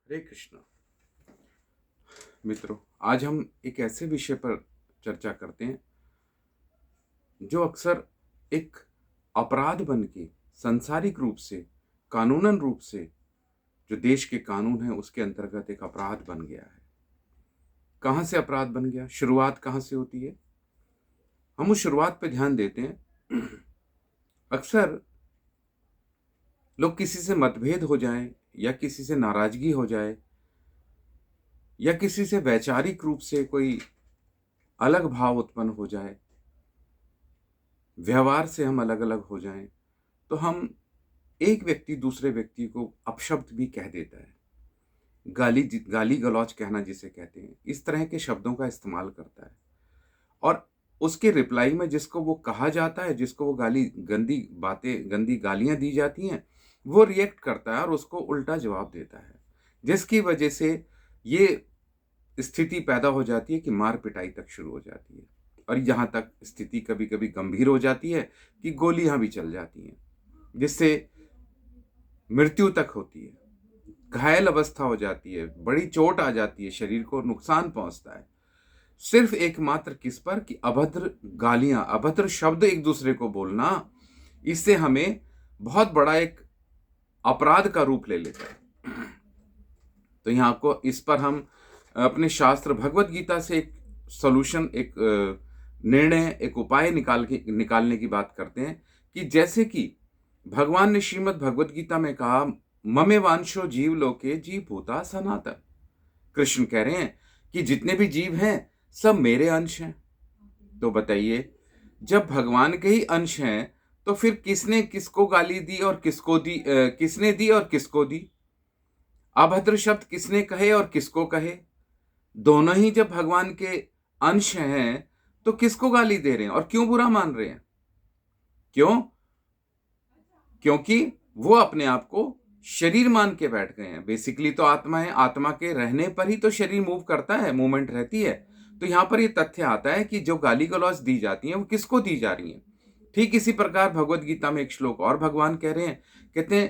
हरे कृष्णा। मित्रों, आज हम एक ऐसे विषय पर चर्चा करते हैं जो अक्सर एक अपराध बन के सांसारिक रूप से, कानूनन रूप से, जो देश के कानून है उसके अंतर्गत एक अपराध बन गया है। कहाँ से अपराध बन गया, शुरुआत कहाँ से होती है, हम उस शुरुआत पे ध्यान देते हैं। अक्सर लोग किसी से मतभेद हो जाए या किसी से नाराजगी हो जाए या किसी से वैचारिक रूप से कोई अलग भाव उत्पन्न हो जाए, व्यवहार से हम अलग अलग हो जाएं, तो हम एक व्यक्ति दूसरे व्यक्ति को अपशब्द भी कह देता है। गाली गलौज कहना जिसे कहते हैं, इस तरह के शब्दों का इस्तेमाल करता है और उसके रिप्लाई में जिसको वो कहा जाता है, जिसको वो गंदी बातें, गंदी गालियां दी जाती हैं, वो रिएक्ट करता है और उसको उल्टा जवाब देता है, जिसकी वजह से ये स्थिति पैदा हो जाती है कि मार पिटाई तक शुरू हो जाती है और यहाँ तक स्थिति कभी कभी गंभीर हो जाती है कि गोलियां भी चल जाती हैं, जिससे मृत्यु तक होती है, घायल अवस्था हो जाती है, बड़ी चोट आ जाती है, शरीर को नुकसान पहुंचता है। सिर्फ एकमात्र किस पर कि अभद्र गालियां, अभद्र शब्द एक दूसरे को बोलना, इससे हमें बहुत बड़ा एक अपराध का रूप ले लेता है। तो यहाँ को इस पर हम अपने शास्त्र भगवत गीता से एक सॉल्यूशन, एक निर्णय, एक उपाय निकालने की बात करते हैं कि जैसे कि भगवान ने श्रीमद् भगवत गीता में कहा, ममे वांशो जीव लोके जीव भूता सनातन। कृष्ण कह रहे हैं कि जितने भी जीव हैं सब मेरे अंश हैं। तो बताइए, जब भगवान के ही अंश हैं तो फिर किसने किसको गाली दी और किसको दी, किसने दी और किसको दी? अभद्र शब्द किसने कहे और किसको कहे? दोनों ही जब भगवान के अंश हैं तो किसको गाली दे रहे हैं और क्यों बुरा मान रहे हैं? क्यों? क्योंकि वो अपने आप को शरीर मान के बैठ गए हैं। बेसिकली तो आत्मा है, आत्मा के रहने पर ही तो शरीर मूव करता है, मूवमेंट रहती है। तो यहां पर ये तथ्य आता है कि जो गाली गलौज दी जाती हैं वो किसको दी जा रही हैं। ठीक इसी प्रकार भगवत गीता में एक श्लोक और भगवान कह रहे हैं, कहते हैं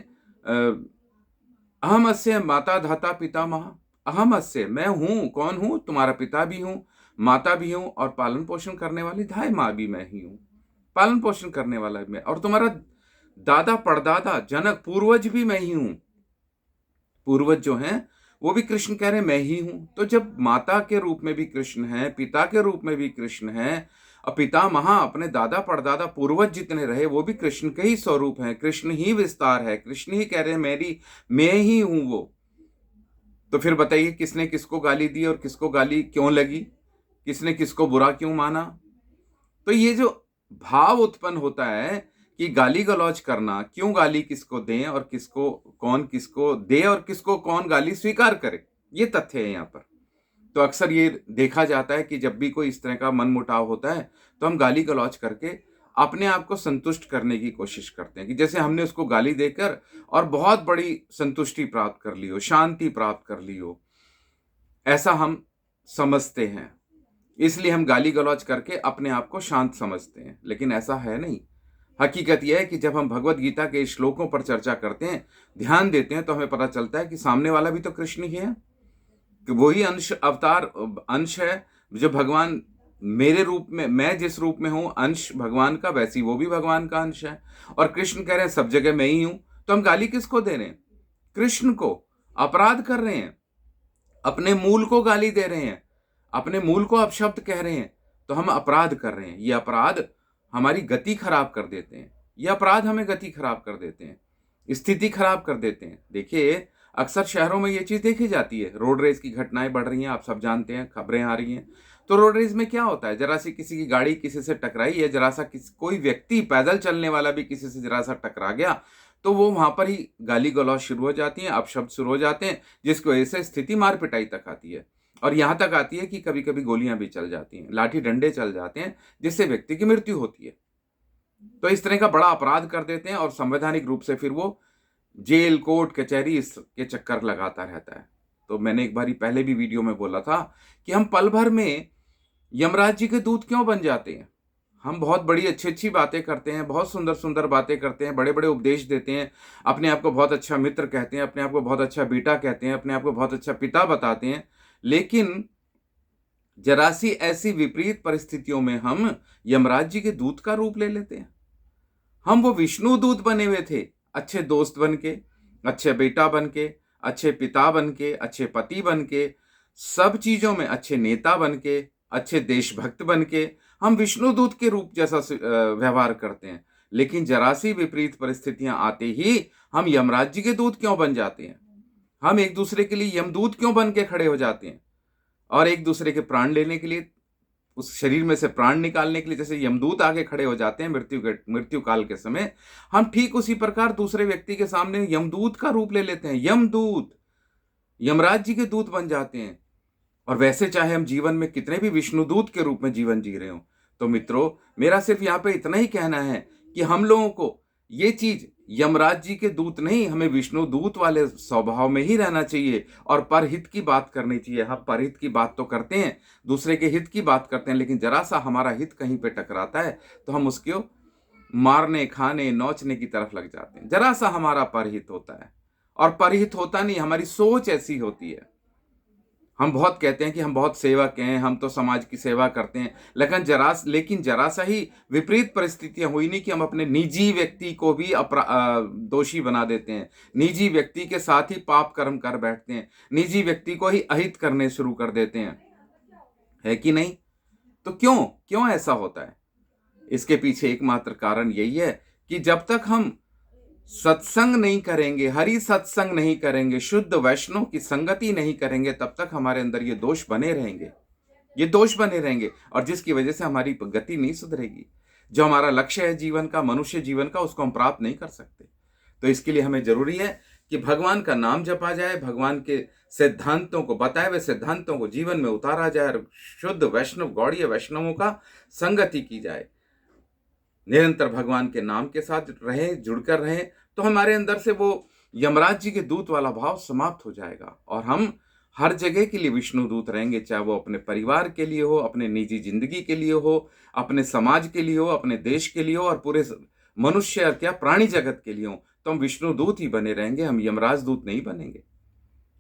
अहम अस्य माता धाता पिता महा। अहम अस्य, मैं हूं, कौन हूं? तुम्हारा पिता भी हूं, माता भी हूं और पालन पोषण करने वाली धाय माँ भी मैं ही हूं। पालन पोषण करने वाला मैं, और तुम्हारा दादा परदादा जनक पूर्वज भी मैं ही हूं। पूर्वज जो हैं वो भी कृष्ण कह रहे हैं मैं ही हूं। तो जब माता के रूप में भी कृष्ण है, पिता के रूप में भी कृष्ण है, और पिता महा अपने दादा परदादा पूर्वज जितने रहे वो भी कृष्ण के ही स्वरूप हैं, कृष्ण ही विस्तार है, कृष्ण ही कह रहे हैं मैं ही हूं वो। तो फिर बताइए, किसने किसको गाली दी और किसको गाली क्यों लगी, किसने किसको बुरा क्यों माना? तो ये जो भाव उत्पन्न होता है कि गाली गलौज करना, क्यों गाली किसको दें और किसको दे और किसको कौन गाली स्वीकार करे, ये तथ्य है यहाँ पर। तो अक्सर ये देखा जाता है कि जब भी कोई इस तरह का मनमुटाव होता है तो हम गाली गलौज करके अपने आप को संतुष्ट करने की कोशिश करते हैं कि जैसे हमने उसको गाली देकर और बहुत बड़ी संतुष्टि प्राप्त कर ली हो, शांति प्राप्त कर ली हो, ऐसा हम समझते हैं। इसलिए हम गाली गलौज करके अपने आप को शांत समझते हैं, लेकिन ऐसा है नहीं। हकीकत यह है कि जब हम भगवत गीता के श्लोकों पर चर्चा करते हैं, ध्यान देते हैं, तो हमें पता चलता है कि सामने वाला भी तो कृष्ण ही है, कि वही अंश, अवतार अंश है। जो भगवान मेरे रूप में, मैं जिस रूप में हूं अंश भगवान का, वैसी वो भी भगवान का अंश है। और कृष्ण कह रहे हैं सब जगह मैं ही हूं। तो हम गाली किसको दे रहे हैं? कृष्ण को। अपराध कर रहे हैं, अपने मूल को गाली दे रहे हैं, अपने मूल को अपशब्द कह रहे हैं। तो हम अपराध कर रहे हैं। ये अपराध हमारी गति खराब कर देते हैं, ये अपराध हमें गति खराब कर देते हैं, स्थिति खराब कर देते हैं। देखिए, अक्सर शहरों में ये चीज देखी जाती है, रोड रेज की घटनाएं बढ़ रही हैं, आप सब जानते हैं, खबरें आ रही हैं। तो रोड रेज में क्या होता है, जरा सी किसी की गाड़ी किसी से टकराई है, जरा सा कोई व्यक्ति पैदल चलने वाला भी किसी से जरा सा टकरा गया, तो वो वहां पर ही गाली गलौज शुरू हो जाती है, अपशब्द शुरू हो जाते हैं, जिसकी वजह से स्थिति मार पिटाई तक आती है। और यहां तक आती है कि कभी कभी गोलियां भी चल जाती हैं, लाठी डंडे चल जाते हैं, जिससे व्यक्ति की मृत्यु होती है। तो इस तरह का बड़ा अपराध कर देते हैं और संवैधानिक रूप से फिर वो जेल, कोर्ट, कचहरी इसके चक्कर लगाता रहता है। तो मैंने एक बारी पहले भी वीडियो में बोला था कि हम पल भर में यमराज जी के दूत क्यों बन जाते हैं? हम बहुत बड़ी अच्छी-अच्छी बातें करते हैं, बहुत सुंदर-सुंदर बातें करते हैं, बड़े-बड़े उपदेश देते हैं, अपने आप को बहुत अच्छा मित्र कहते हैं, अपने आप को बहुत अच्छा बेटा कहते हैं, अपने आप को बहुत अच्छा पिता बताते हैं। लेकिन ज़रा-सी ऐसी विपरीत परिस्थितियों में हम यमराज जी के दूत का रूप ले लेते हैं। हम वो विष्णु दूत बने हुए थे, अच्छे दोस्त बन के, अच्छे बेटा बन के, अच्छे पिता बन के, अच्छे पति बन के, सब चीज़ों में अच्छे नेता बन के, अच्छे देशभक्त बन के, हम विष्णु दूत के रूप जैसा व्यवहार करते हैं। लेकिन ज़रा-सी विपरीत परिस्थितियाँ आते ही हम यमराज जी के दूत क्यों बन जाते हैं? हम एक-दूसरे के लिए यमदूत क्यों बन के खड़े हो जाते हैं? और एक-दूसरे के प्राण लेने के लिए, उस शरीर में से प्राण निकालने के लिए जैसे यमदूत आगे खड़े हो जाते हैं मृत्यु काल के समय, हम ठीक उसी प्रकार दूसरे व्यक्ति के सामने यमदूत का रूप ले लेते हैं। यमदूत, यमराज जी के दूत बन जाते हैं। और वैसे चाहे हम जीवन में कितने भी विष्णुदूत के रूप में जीवन जी रहे हों। तो मित्रों, मेरा सिर्फ यहाँ पे इतना ही कहना है कि हम लोगों को ये चीज़ यमराज जी के दूत नहीं, हमें विष्णुदूत वाले स्वभाव में ही रहना चाहिए और परहित की बात करनी चाहिए। हम परहित की बात तो करते हैं, दूसरे के हित की बात करते हैं, लेकिन ज़रा-सा हमारा हित कहीं पे टकराता है, तो हम उसको मारने, खाने, नोचने की तरफ लग जाते हैं। ज़रा-सा हमारा परहित होता है और परहित होता नहीं, हमारी सोच ऐसी होती है। हम बहुत कहते हैं कि हम बहुत सेवक हैं, हम तो समाज की सेवा करते हैं, लेकिन ज़रा-सा ही विपरीत परिस्थितियाँ हुई नहीं कि हम अपने निजी व्यक्ति को भी दोषी बना देते हैं। निजी व्यक्ति के साथ ही पाप कर्म कर बैठते हैं, निजी व्यक्ति को ही अहित करने शुरू कर देते हैं। है कि नहीं? तो क्यों ऐसा होता है? इसके पीछे एकमात्र कारण यही है कि जब तक हम सत्संग नहीं करेंगे, हरि सत्संग नहीं करेंगे, शुद्ध वैष्णव की संगति नहीं करेंगे, तब तक हमारे अंदर ये दोष बने रहेंगे। ये दोष बने रहेंगे और जिसकी वजह से हमारी गति नहीं सुधरेगी। जो हमारा लक्ष्य है जीवन का, मनुष्य जीवन का, उसको हम प्राप्त नहीं कर सकते। तो इसके लिए हमें ज़रूरी है कि भगवान का नाम जपा जाए, भगवान के सिद्धांतों को, बताए हुए सिद्धांतों को जीवन में उतारा जाए और शुद्ध वैष्णव, गौड़ीय वैष्णवों का संगति की जाए। निरंतर भगवान के नाम के साथ रहें, जुड़कर रहें, तो हमारे अंदर से वो यमराज जी के दूत वाला भाव समाप्त हो जाएगा और हम हर जगह के लिए विष्णु दूत रहेंगे, चाहे वो अपने परिवार के लिए हो, अपने निजी जिंदगी के लिए हो, अपने समाज के लिए हो, अपने देश के लिए हो और पूरे मनुष्य और क्या प्राणी जगत के लिए हो। तो हम विष्णु दूत ही बने रहेंगे, हम यमराज दूत नहीं बनेंगे,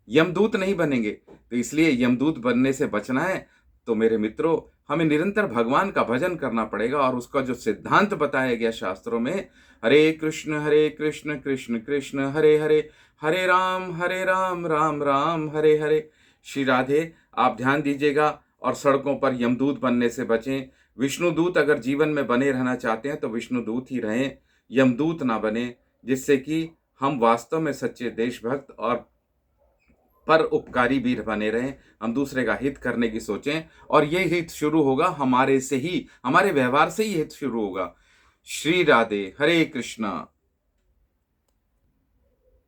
यमदूत नहीं बनेंगे। तो इसलिए यमदूत बनने से बचना है तो मेरे मित्रों, हमें निरंतर भगवान का भजन करना पड़ेगा और उसका जो सिद्धांत बताया गया शास्त्रों में, हरे कृष्ण कृष्ण कृष्ण हरे हरे, हरे राम राम राम हरे हरे। श्री राधे, आप ध्यान दीजिएगा और सड़कों पर यमदूत बनने से बचें। विष्णुदूत अगर जीवन में बने रहना चाहते हैं तो विष्णुदूत ही रहें, यमदूत ना बने, जिससे कि हम वास्तव में सच्चे देशभक्त और पर उपकारी भी बने रहें। हम दूसरे का हित करने की सोचें और ये हित शुरू होगा हमारे से ही, हमारे व्यवहार से ही हित शुरू होगा। श्री राधे, हरे कृष्णा।